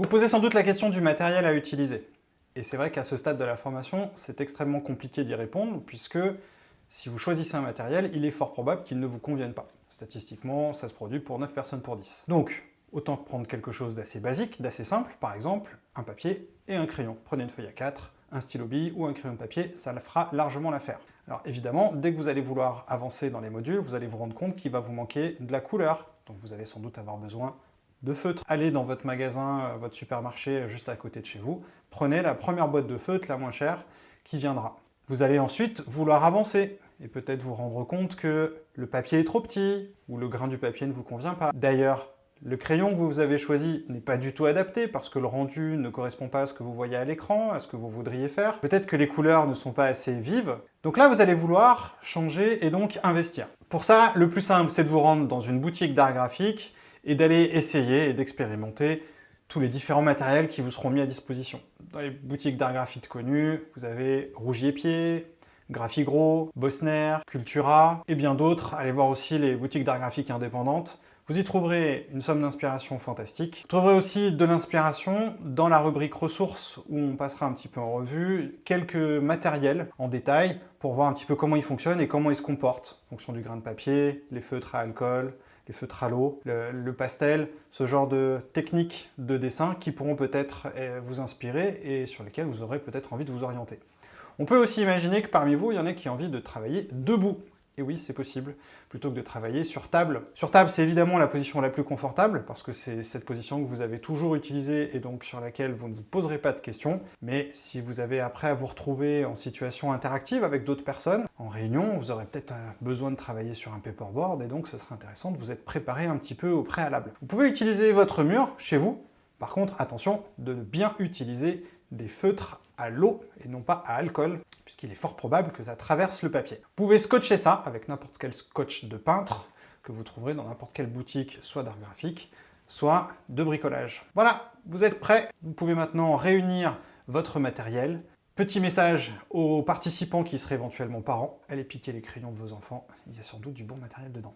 Vous posez sans doute la question du matériel à utiliser. Et c'est vrai qu'à ce stade de la formation, c'est extrêmement compliqué d'y répondre, puisque si vous choisissez un matériel, il est fort probable qu'il ne vous convienne pas. Statistiquement, ça se produit pour 9 personnes pour 10. Donc, autant prendre quelque chose d'assez basique, d'assez simple, par exemple, un papier et un crayon. Prenez une feuille A4, un stylo bille ou un crayon de papier, ça fera largement l'affaire. Alors évidemment, dès que vous allez vouloir avancer dans les modules, vous allez vous rendre compte qu'il va vous manquer de la couleur. Donc vous allez sans doute avoir besoin de feutres. Allez dans votre magasin, votre supermarché juste à côté de chez vous, prenez la première boîte de feutres, la moins chère, qui viendra. Vous allez ensuite vouloir avancer et peut-être vous rendre compte que le papier est trop petit ou le grain du papier ne vous convient pas. D'ailleurs, le crayon que vous avez choisi n'est pas du tout adapté parce que le rendu ne correspond pas à ce que vous voyez à l'écran, à ce que vous voudriez faire. Peut-être que les couleurs ne sont pas assez vives. Donc là, vous allez vouloir changer et donc investir. Pour ça, le plus simple, c'est de vous rendre dans une boutique d'art graphique et d'aller essayer et d'expérimenter tous les différents matériels qui vous seront mis à disposition. Dans les boutiques d'art graphique connues, vous avez Rougier-Pied, Graphigro, Bosner, Cultura et bien d'autres. Allez voir aussi les boutiques d'art graphique indépendantes. Vous y trouverez une somme d'inspiration fantastique. Vous trouverez aussi de l'inspiration dans la rubrique ressources où on passera un petit peu en revue quelques matériels en détail pour voir un petit peu comment ils fonctionnent et comment ils se comportent en fonction du grain de papier, les feutres à alcool, les feutres à l'eau, le pastel, ce genre de techniques de dessin qui pourront peut-être vous inspirer et sur lesquelles vous aurez peut-être envie de vous orienter. On peut aussi imaginer que parmi vous, il y en a qui ont envie de travailler debout. Et oui, c'est possible, plutôt que de travailler sur table. Sur table, c'est évidemment la position la plus confortable, parce que c'est cette position que vous avez toujours utilisée et donc sur laquelle vous ne vous poserez pas de questions. Mais si vous avez après à vous retrouver en situation interactive avec d'autres personnes, en réunion, vous aurez peut-être besoin de travailler sur un paperboard, et donc ce sera intéressant de vous être préparé un petit peu au préalable. Vous pouvez utiliser votre mur chez vous. Par contre, attention de bien utiliser des feutres à l'eau et non pas à alcool, puisqu'il est fort probable que ça traverse le papier. Vous pouvez scotcher ça avec n'importe quel scotch de peintre que vous trouverez dans n'importe quelle boutique, soit d'art graphique, soit de bricolage. Voilà, vous êtes prêts. Vous pouvez maintenant réunir votre matériel. Petit message aux participants qui seraient éventuellement parents, allez piquer les crayons de vos enfants, il y a sans doute du bon matériel dedans.